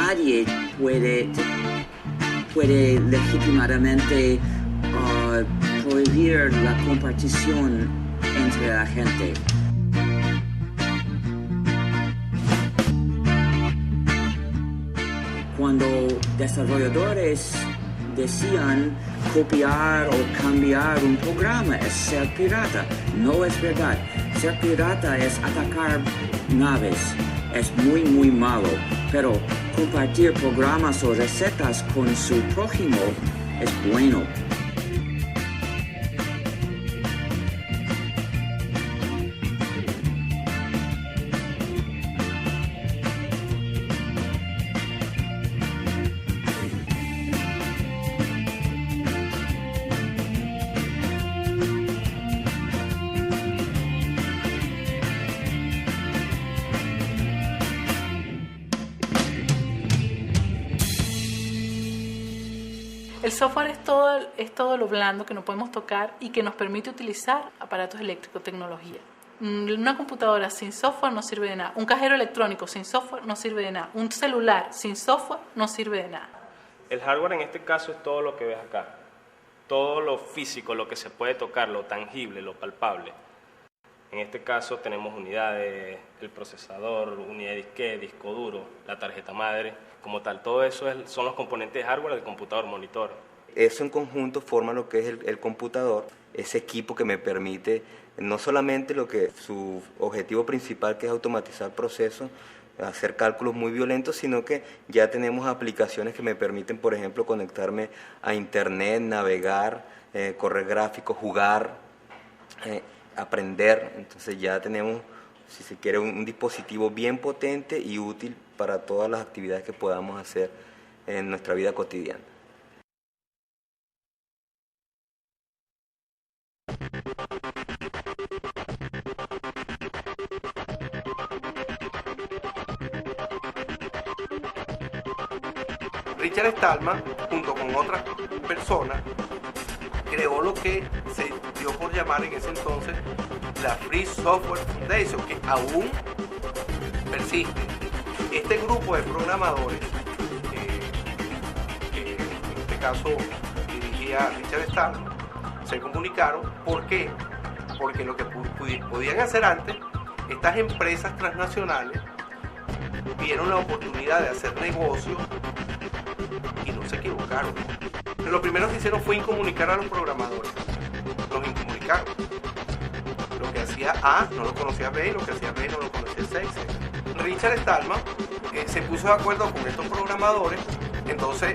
nadie puede legítimamente prohibir la compartición entre la gente. Cuando desarrolladores decían copiar o cambiar un programa es ser pirata. No es verdad. Ser pirata es atacar naves. Es muy, muy malo. Pero compartir programas o recetas con su prójimo es bueno. El software es todo lo blando que no podemos tocar y que nos permite utilizar aparatos eléctricos, tecnología. Una computadora sin software no sirve de nada. Un cajero electrónico sin software no sirve de nada. Un celular sin software no sirve de nada. El hardware en este caso es todo lo que ves acá. Todo lo físico, lo que se puede tocar, lo tangible, lo palpable. En este caso tenemos unidades, el procesador, unidad de disquete, disco duro, la tarjeta madre, como tal. Todo eso son los componentes de hardware del computador, monitor. Eso en conjunto forma lo que es el computador, ese equipo que me permite no solamente lo que su objetivo principal, que es automatizar procesos, hacer cálculos muy violentos, sino que ya tenemos aplicaciones que me permiten, por ejemplo, conectarme a internet, navegar, correr gráficos, jugar, aprender. Entonces ya tenemos, si se quiere, un dispositivo bien potente y útil para todas las actividades que podamos hacer en nuestra vida cotidiana. Richard Stallman, junto con otras personas, creó lo que se dio por llamar en ese entonces la Free Software Foundation, que aún persiste. Este grupo de programadores, que en este caso dirigía Richard Stallman, se comunicaron. ¿Por qué? Porque lo que podían hacer antes, estas empresas transnacionales vieron la oportunidad de hacer negocios y no se equivocaron. Lo primero que hicieron fue incomunicar a los programadores. Los incomunicaron. Lo que hacía A no lo conocía B, y lo que hacía B no lo conocía C. Richard Stallman se puso de acuerdo con estos programadores, entonces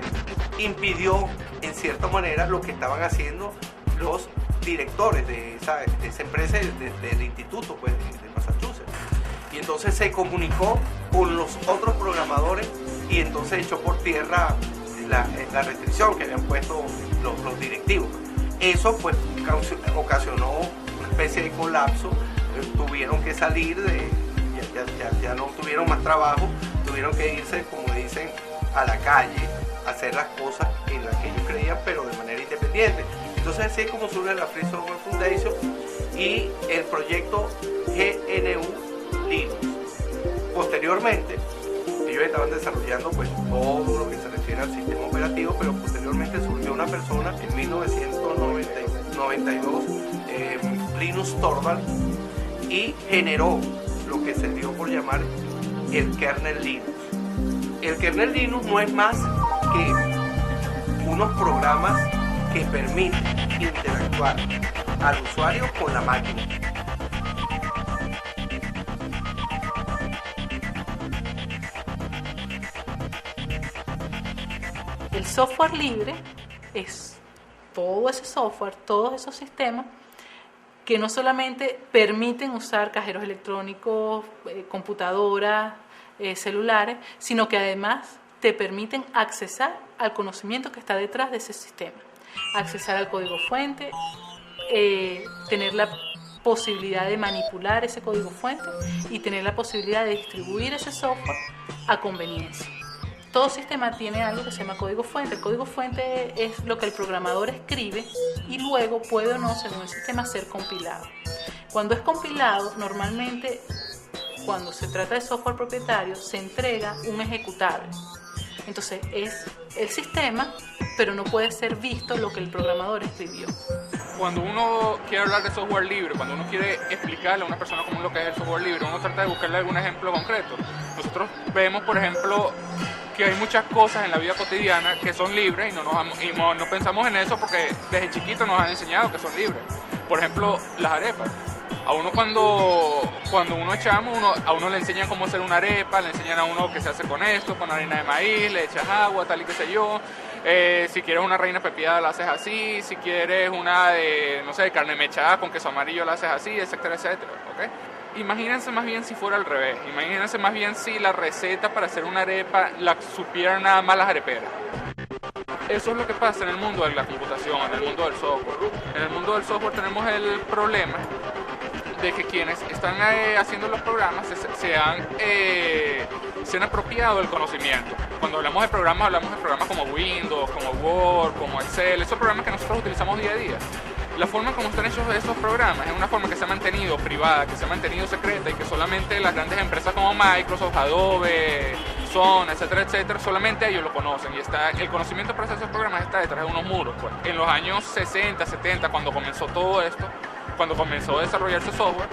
impidió en cierta manera lo que estaban haciendo los directores de esa empresa del instituto, pues, de Massachusetts. Y entonces se comunicó con los otros programadores y entonces echó por tierra la restricción que habían puesto los directivos. Eso pues ocasionó una especie de colapso. Tuvieron que salir ya no tuvieron más trabajo, tuvieron que irse, como dicen, a la calle, a hacer las cosas en las que ellos creían, pero de manera independiente. Entonces así es como surge la Free Software Foundation y el proyecto GNU Linux. Posteriormente, ellos estaban desarrollando pues todo lo que se refiere al sistema operativo, pero posteriormente surgió una persona en 1992, Linus Torvalds, y generó lo que se dio por llamar el kernel Linux. El kernel Linux no es más que unos programas que permiten interactuar al usuario con la máquina. El software libre es todo ese software, todos esos sistemas que no solamente permiten usar cajeros electrónicos, computadoras, celulares, sino que además te permiten accesar al conocimiento que está detrás de ese sistema, accesar al código fuente, tener la posibilidad de manipular ese código fuente y tener la posibilidad de distribuir ese software a conveniencia. Todo sistema tiene algo que se llama código fuente. El código fuente es lo que el programador escribe y luego puede o no, según el sistema, ser compilado. Cuando es compilado, normalmente, cuando se trata de software propietario, se entrega un ejecutable. Entonces es el sistema, pero no puede ser visto lo que el programador escribió. Cuando uno quiere hablar de software libre, cuando uno quiere explicarle a una persona cómo es lo que es el software libre, uno trata de buscarle algún ejemplo concreto. Nosotros vemos, por ejemplo, que hay muchas cosas en la vida cotidiana que son libres y no pensamos en eso porque desde chiquito nos han enseñado que son libres. Por ejemplo, las arepas. A uno cuando uno es chamo, a uno le enseñan cómo hacer una arepa, le enseñan a uno qué se hace con esto, con harina de maíz, le echas agua, tal y qué sé yo. Si quieres una reina pepiada la haces así, si quieres una de, no sé, de carne mechada con queso amarillo la haces así, etcétera, etcétera, ¿ok? Imagínense más bien si fuera al revés, imagínense más bien si la receta para hacer una arepa la supieran nada más las areperas. Eso es lo que pasa en el mundo de la computación, en el mundo del software. En el mundo del software tenemos el problema de que quienes están haciendo los programas se han apropiado del conocimiento. Cuando hablamos de programas como Windows, como Word, como Excel, esos programas que nosotros utilizamos día a día. La forma como están hechos esos programas es una forma que se ha mantenido privada, que se ha mantenido secreta y que solamente las grandes empresas como Microsoft, Adobe, Sun, etcétera, etcétera, solamente ellos lo conocen. Y el conocimiento para hacer esos programas está detrás de unos muros. Pues. En los años 60, 70, cuando comenzó todo esto, cuando comenzó a desarrollarse software,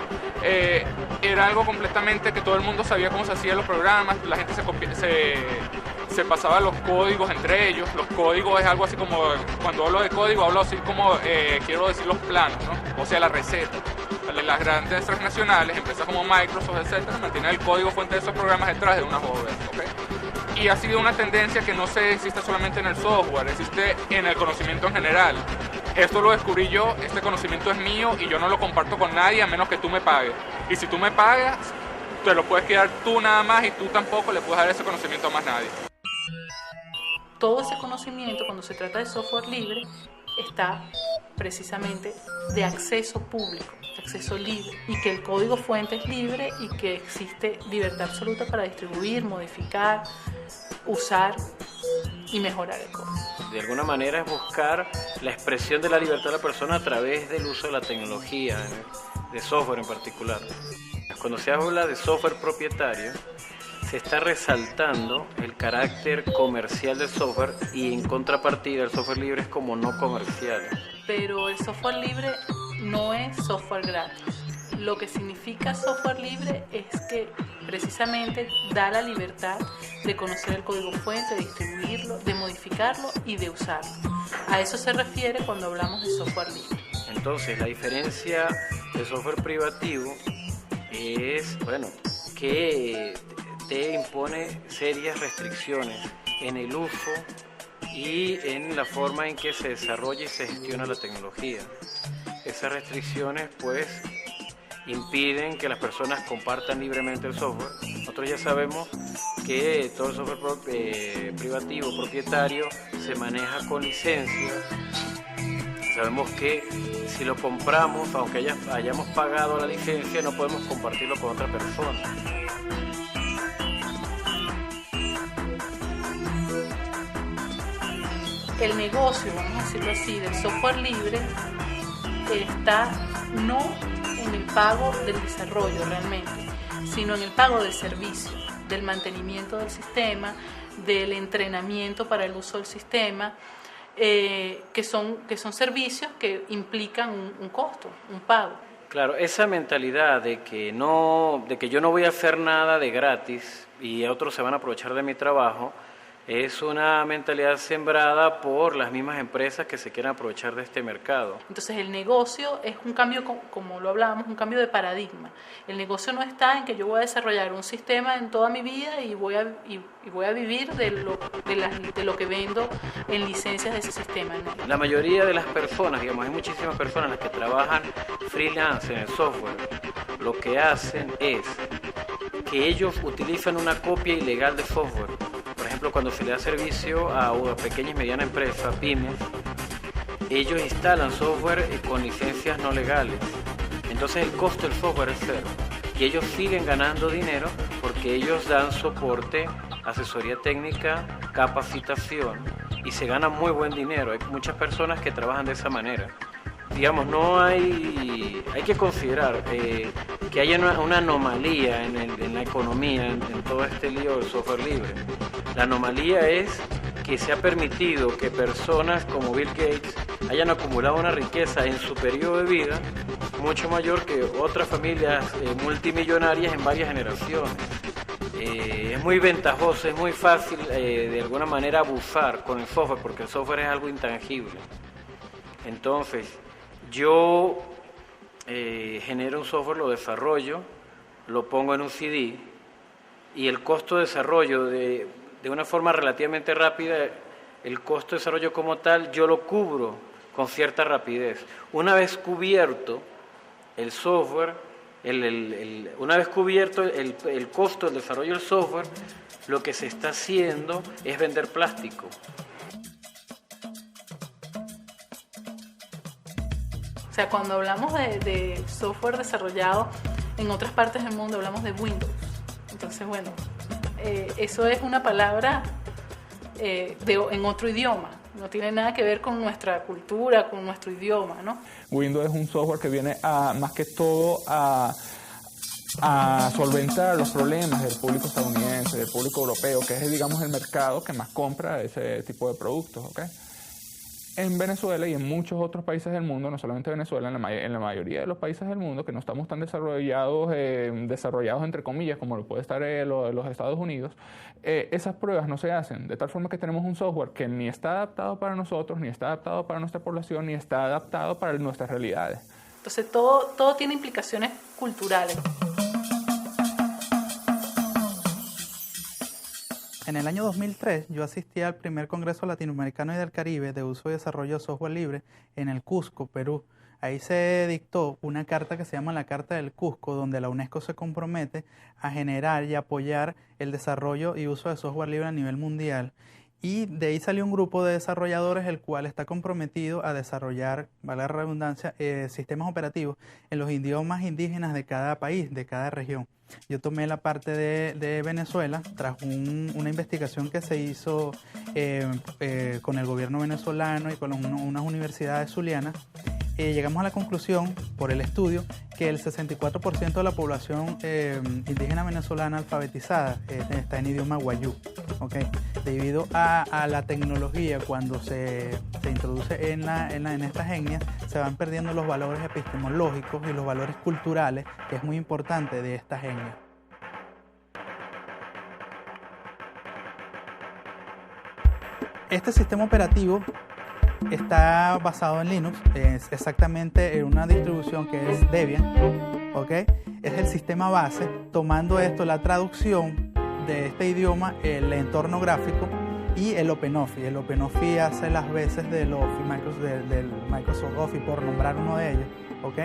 era algo completamente que todo el mundo sabía cómo se hacían los programas, la gente se pasaba los códigos entre ellos. Los códigos es algo así como, cuando hablo de código, hablo así como, quiero decir los planos, ¿no? O sea, la receta. Las grandes transnacionales, empresas como Microsoft, etcétera, mantienen el código fuente de esos programas detrás de una OS, ¿ok? Y ha sido una tendencia que no existe solamente en el software, existe en el conocimiento en general. Esto lo descubrí yo, este conocimiento es mío y yo no lo comparto con nadie a menos que tú me pagues. Y si tú me pagas, te lo puedes quedar tú nada más y tú tampoco le puedes dar ese conocimiento a más nadie. Todo ese conocimiento, cuando se trata de software libre, está precisamente de acceso público, de acceso libre, y que el código fuente es libre y que existe libertad absoluta para distribuir, modificar, usar y mejorar el código. De alguna manera es buscar la expresión de la libertad de la persona a través del uso de la tecnología, de software en particular. Cuando se habla de software propietario, se está resaltando el carácter comercial del software y en contrapartida el software libre es como no comercial. Pero el software libre no es software gratis. Lo que significa software libre es que precisamente da la libertad de conocer el código fuente, de distribuirlo, de modificarlo y de usarlo. A eso se refiere cuando hablamos de software libre. Entonces, la diferencia del software privativo es, que te impone serias restricciones en el uso y en la forma en que se desarrolla y se gestiona la tecnología. Esas restricciones, pues, impiden que las personas compartan libremente el software. Nosotros ya sabemos que todo el software privativo, propietario, se maneja con licencias. Sabemos que si lo compramos, aunque hayamos pagado la licencia, no podemos compartirlo con otra persona. El negocio, vamos a decirlo así, del software libre está no en el pago del desarrollo realmente, sino en el pago del servicio, del mantenimiento del sistema, del entrenamiento para el uso del sistema, que son servicios que implican un costo, un pago. Claro, esa mentalidad de que yo no voy a hacer nada de gratis y otros se van a aprovechar de mi trabajo, es una mentalidad sembrada por las mismas empresas que se quieren aprovechar de este mercado. Entonces el negocio es un cambio, como lo hablábamos, un cambio de paradigma. El negocio no está en que yo voy a desarrollar un sistema en toda mi vida y voy a vivir de lo que vendo en licencias de ese sistema, ¿no? La mayoría de las personas, hay muchísimas personas las que trabajan freelance en el software, lo que hacen es que ellos utilizan una copia ilegal de software. Por ejemplo, cuando se le da servicio a pequeñas y medianas empresas, pymes, ellos instalan software con licencias no legales. Entonces el costo del software es cero. Y ellos siguen ganando dinero porque ellos dan soporte, asesoría técnica, capacitación y se gana muy buen dinero. Hay muchas personas que trabajan de esa manera. Hay que considerar, que haya una anomalía en la economía, en todo este lío del software libre. La anomalía es que se ha permitido que personas como Bill Gates hayan acumulado una riqueza en su periodo de vida mucho mayor que otras familias multimillonarias en varias generaciones. Es muy ventajoso, es muy fácil de alguna manera abusar con el software, porque el software es algo intangible. Entonces, yo genero un software, lo desarrollo, lo pongo en un CD, y el costo de desarrollo de una forma relativamente rápida, el costo de desarrollo como tal, yo lo cubro con cierta rapidez. Una vez cubierto el software, una vez cubierto el costo del desarrollo del software, lo que se está haciendo es vender plástico. O sea, cuando hablamos de software desarrollado en otras partes del mundo, hablamos de Windows. Entonces, bueno, eso es una palabra en otro idioma. No tiene nada que ver con nuestra cultura, con nuestro idioma, ¿no? Windows es un software que viene más que todo a solventar los problemas del público estadounidense, del público europeo, que es, digamos, el mercado que más compra ese tipo de productos, ¿ok? En Venezuela y en muchos otros países del mundo, no solamente Venezuela, en la mayoría de los países del mundo que no estamos tan desarrollados entre comillas, como lo puede estar los Estados Unidos, esas pruebas no se hacen, de tal forma que tenemos un software que ni está adaptado para nosotros, ni está adaptado para nuestra población, ni está adaptado para nuestras realidades. Entonces todo tiene implicaciones culturales. En el año 2003 yo asistí al primer Congreso Latinoamericano y del Caribe de uso y desarrollo de software libre en el Cusco, Perú. Ahí se dictó una carta que se llama la Carta del Cusco, donde la UNESCO se compromete a generar y apoyar el desarrollo y uso de software libre a nivel mundial. Y de ahí salió un grupo de desarrolladores el cual está comprometido a desarrollar, valga la redundancia, sistemas operativos en los idiomas indígenas de cada país, de cada región. Yo tomé la parte de Venezuela tras una investigación que se hizo con el gobierno venezolano y con unas universidades zulianas. Llegamos a la conclusión, por el estudio, que el 64% de la población indígena venezolana alfabetizada está en idioma guayú, ¿okay? Debido a la tecnología, cuando se introduce en estas etnias, se van perdiendo los valores epistemológicos y los valores culturales, que es muy importante de estas etnias. Este sistema operativo está basado en Linux, es exactamente en una distribución que es Debian, ¿ok? Es el sistema base, tomando esto, la traducción de este idioma, el entorno gráfico y el OpenOffice. El OpenOffice hace las veces del Microsoft Office, por nombrar uno de ellos, ¿ok?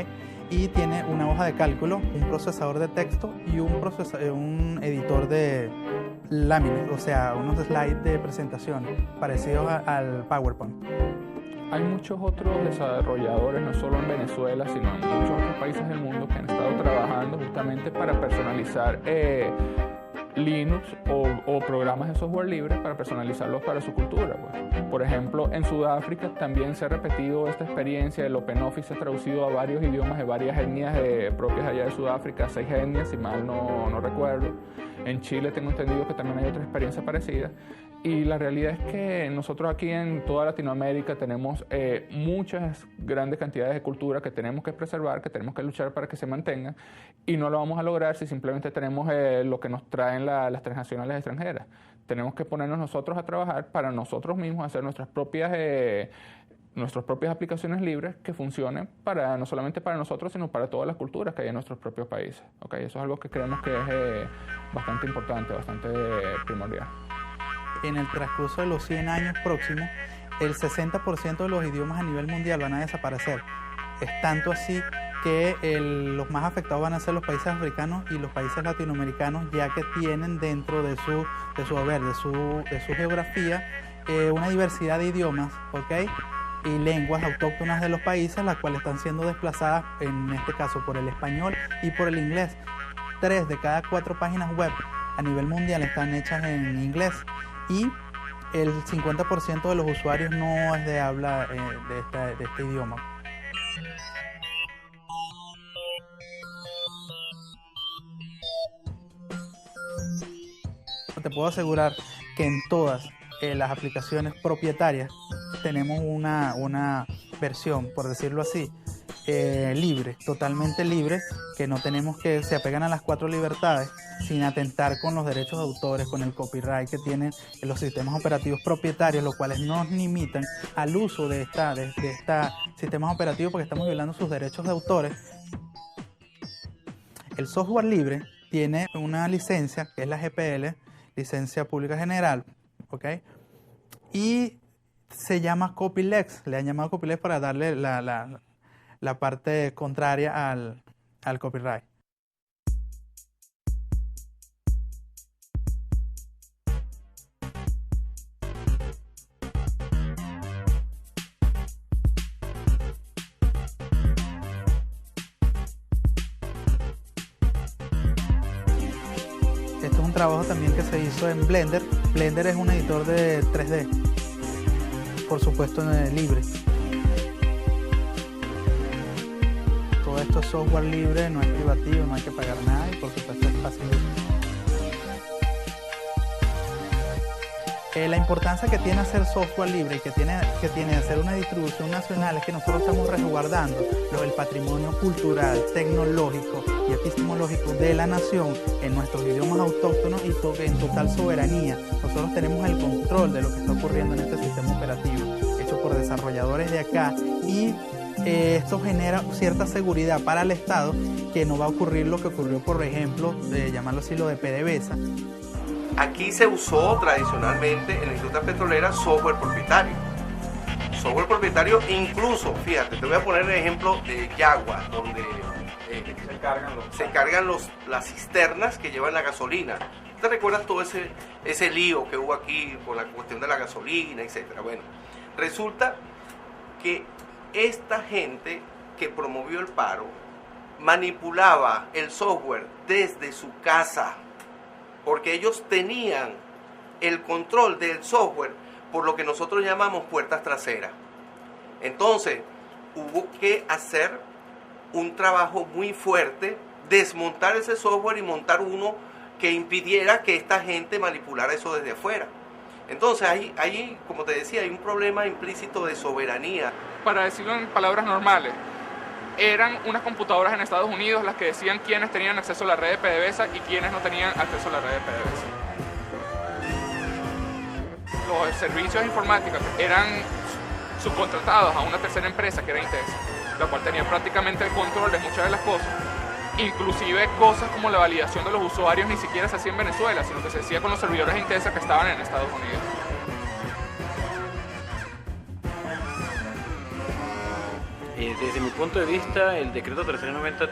Y tiene una hoja de cálculo, un procesador de texto y un editor de láminas, o sea, unos slides de presentaciones parecidos al PowerPoint. Hay muchos otros desarrolladores, no solo en Venezuela, sino en muchos otros países del mundo, que han estado trabajando justamente para personalizar Linux o programas de software libre para personalizarlos para su cultura, pues. Por ejemplo, en Sudáfrica también se ha repetido esta experiencia. El OpenOffice se ha traducido a varios idiomas de varias etnias propias allá de Sudáfrica, 6 etnias, si mal no recuerdo. En Chile tengo entendido que también hay otra experiencia parecida. Y la realidad es que nosotros aquí en toda Latinoamérica tenemos muchas grandes cantidades de cultura que tenemos que preservar, que tenemos que luchar para que se mantengan, y no lo vamos a lograr si simplemente tenemos lo que nos traen las transnacionales extranjeras. Tenemos que ponernos nosotros a trabajar para nosotros mismos, hacer nuestras propias aplicaciones libres que funcionen no solamente para nosotros, sino para todas las culturas que hay en nuestros propios países. ¿Okay? Eso es algo que creemos que es bastante importante, bastante primordial. En el transcurso de los 100 años próximos, el 60% de los idiomas a nivel mundial van a desaparecer. Es tanto así que los más afectados van a ser los países africanos y los países latinoamericanos, ya que tienen dentro de su geografía una diversidad de idiomas, ¿okay? Y lenguas autóctonas de los países, las cuales están siendo desplazadas, en este caso, por el español y por el inglés. 3 de cada 4 páginas web a nivel mundial están hechas en inglés, y el 50% de los usuarios no es de habla de este idioma. te puedo asegurar que en todas las aplicaciones propietarias tenemos una versión, por decirlo así, libre, totalmente libre, que no tenemos que se apegan a las 4 libertades sin atentar con los derechos de autores, con el copyright que tienen los sistemas operativos propietarios, los cuales nos limitan al uso de esta sistemas operativos porque estamos violando sus derechos de autores. El software libre tiene una licencia que es la GPL, licencia pública general, ¿ok? Y se llama copyleft, le han llamado copyleft para darle la parte contraria al copyright. Este es un trabajo también que se hizo en Blender. Blender es un editor de 3D, por supuesto libre. Todo esto es software libre, no es privativo, no hay que pagar nada y por supuesto es fácil de usar. La importancia que tiene hacer software libre y que tiene hacer una distribución nacional es que nosotros estamos resguardando el patrimonio cultural, tecnológico y epistemológico de la nación en nuestros idiomas autóctonos y en total soberanía. Nosotros tenemos el control de lo que está ocurriendo en este sistema operativo, hecho por desarrolladores de acá, y esto genera cierta seguridad para el Estado, que no va a ocurrir lo que ocurrió, por ejemplo, de llamarlo así, lo de PDVSA. Aquí se usó tradicionalmente en la industria petrolera software propietario. Software propietario, incluso, fíjate, te voy a poner el ejemplo de Yagua, donde se cargan las cisternas que llevan la gasolina. ¿Te recuerdas todo ese lío que hubo aquí por la cuestión de la gasolina, etcétera? Bueno, resulta que esta gente que promovió el paro manipulaba el software desde su casa, porque ellos tenían el control del software por lo que nosotros llamamos puertas traseras. Entonces, hubo que hacer un trabajo muy fuerte, desmontar ese software y montar uno que impidiera que esta gente manipulara eso desde afuera. Entonces, ahí, como te decía, hay un problema implícito de soberanía. Para decirlo en palabras normales, eran unas computadoras en Estados Unidos las que decían quiénes tenían acceso a la red de PDVSA y quiénes no tenían acceso a la red de PDVSA. Los servicios informáticos eran subcontratados a una tercera empresa que era Intesa, la cual tenía prácticamente el control de muchas de las cosas. Inclusive cosas como la validación de los usuarios ni siquiera se hacía en Venezuela, sino que se hacía con los servidores de Intesa que estaban en Estados Unidos. Desde mi punto de vista, el decreto 390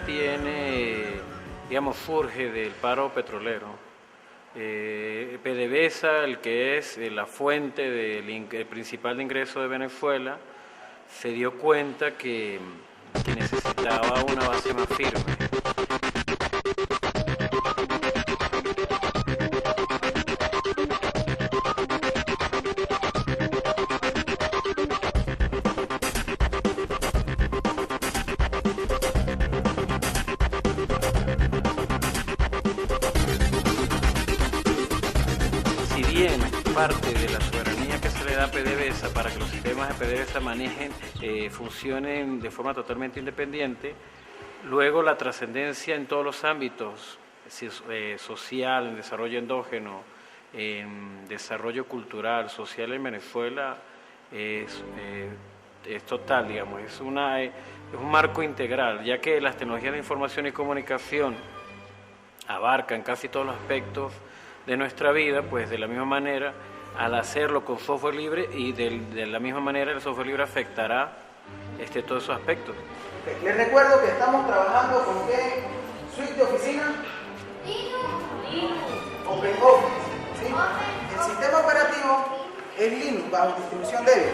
surge del paro petrolero. PDVSA, el que es la fuente principal de ingreso de Venezuela, se dio cuenta que necesitaba una base más firme. Parte de la soberanía que se le da a PDVSA para que los sistemas de PDVSA funcionen de forma totalmente independiente. Luego la trascendencia en todos los ámbitos, social, en desarrollo endógeno, en desarrollo cultural, social en Venezuela, es total, digamos, es un marco integral, ya que las tecnologías de información y comunicación abarcan casi todos los aspectos de nuestra vida, pues de la misma manera, al hacerlo con software libre y de la misma manera el software libre afectará todos esos aspectos. Les recuerdo que estamos trabajando con ¿qué suite de oficina? Linux. OpenOffice. ¿Sí? El sistema operativo es Linux bajo distribución débil.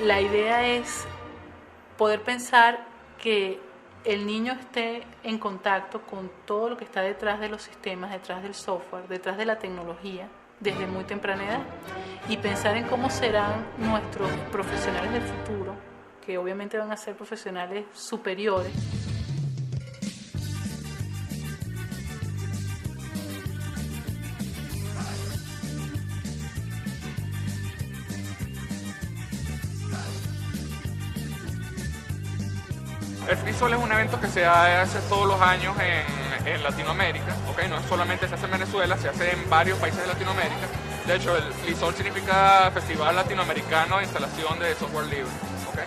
La idea es poder pensar que el niño esté en contacto con todo lo que está detrás de los sistemas, detrás del software, detrás de la tecnología, desde muy temprana edad, y pensar en cómo serán nuestros profesionales del futuro, que obviamente van a ser profesionales superiores. El FreeSol es un evento que se hace todos los años en Latinoamérica, ¿okay? No solamente se hace en Venezuela, se hace en varios países de Latinoamérica. De hecho, el FreeSol significa Festival Latinoamericano de Instalación de Software Libre. ¿Okay?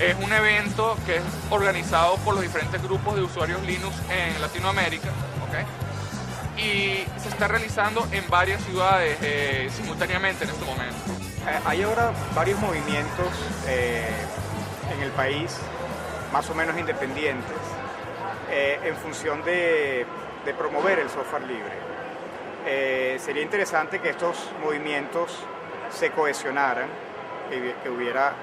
Es un evento que es organizado por los diferentes grupos de usuarios Linux en Latinoamérica, ¿okay? Y se está realizando en varias ciudades simultáneamente en este momento. Hay ahora varios movimientos en el país, más o menos independientes, en función de promover el software libre. Sería interesante que estos movimientos se cohesionaran, que hubiera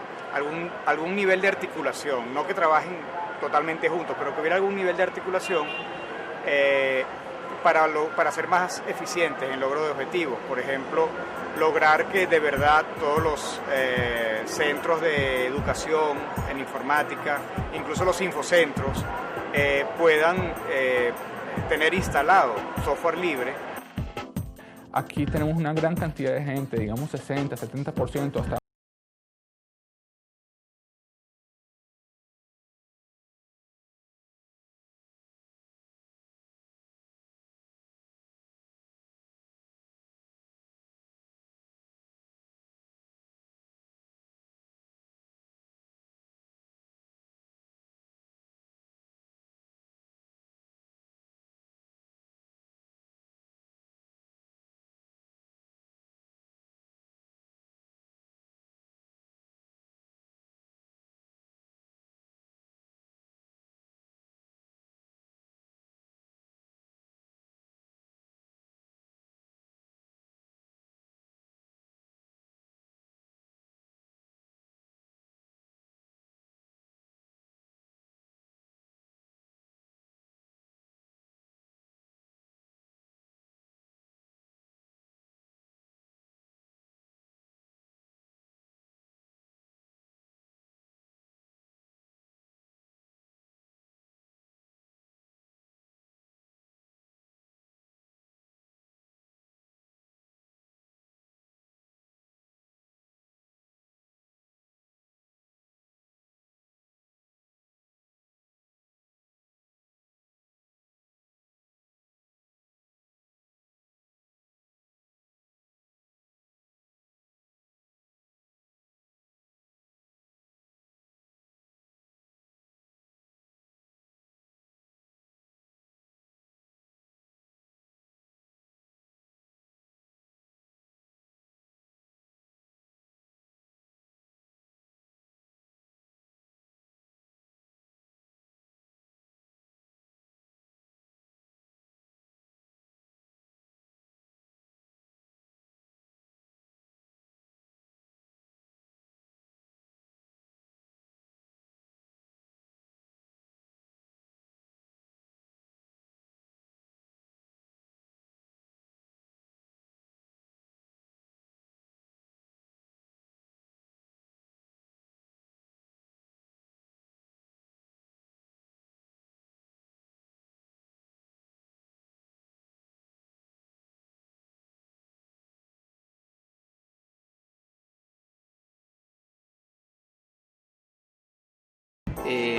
algún nivel de articulación, no que trabajen totalmente juntos, pero que hubiera algún nivel de articulación para ser más eficientes en el logro de objetivos. Por ejemplo, lograr que de verdad todos los centros de educación en informática, incluso los infocentros, puedan tener instalado software libre. Aquí tenemos una gran cantidad de gente, digamos 60, 70%, hasta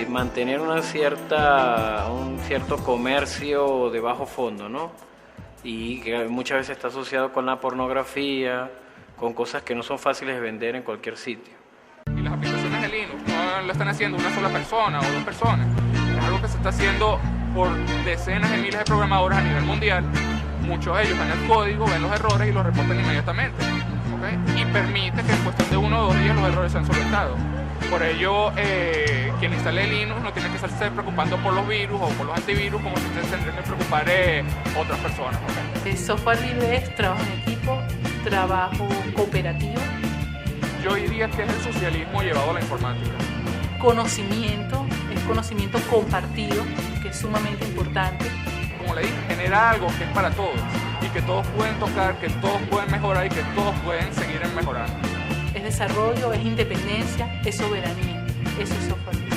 mantener un cierto comercio de bajo fondo, ¿no? Y que muchas veces está asociado con la pornografía, con cosas que no son fáciles de vender en cualquier sitio. Y las aplicaciones de Linux no lo están haciendo una sola persona o dos personas, es algo que se está haciendo por decenas de miles de programadores a nivel mundial. Muchos de ellos ven el código, ven los errores y los reportan inmediatamente, ¿okay? Y permite que en cuestión de 1 o 2 días los errores sean solventados. Por ello, quien instale Linux no tiene que estarse preocupando por los virus o por los antivirus como si se tendrían que preocupar otras personas. ¿Okay? El software libre es trabajo en equipo, trabajo cooperativo. Yo diría que es el socialismo llevado a la informática. conocimiento, es conocimiento compartido, que es sumamente importante. Como le dije, genera algo que es para todos y que todos pueden tocar, que todos pueden mejorar y que todos pueden seguir mejorando. Es desarrollo, es independencia, es soberanía. Eso es software libre.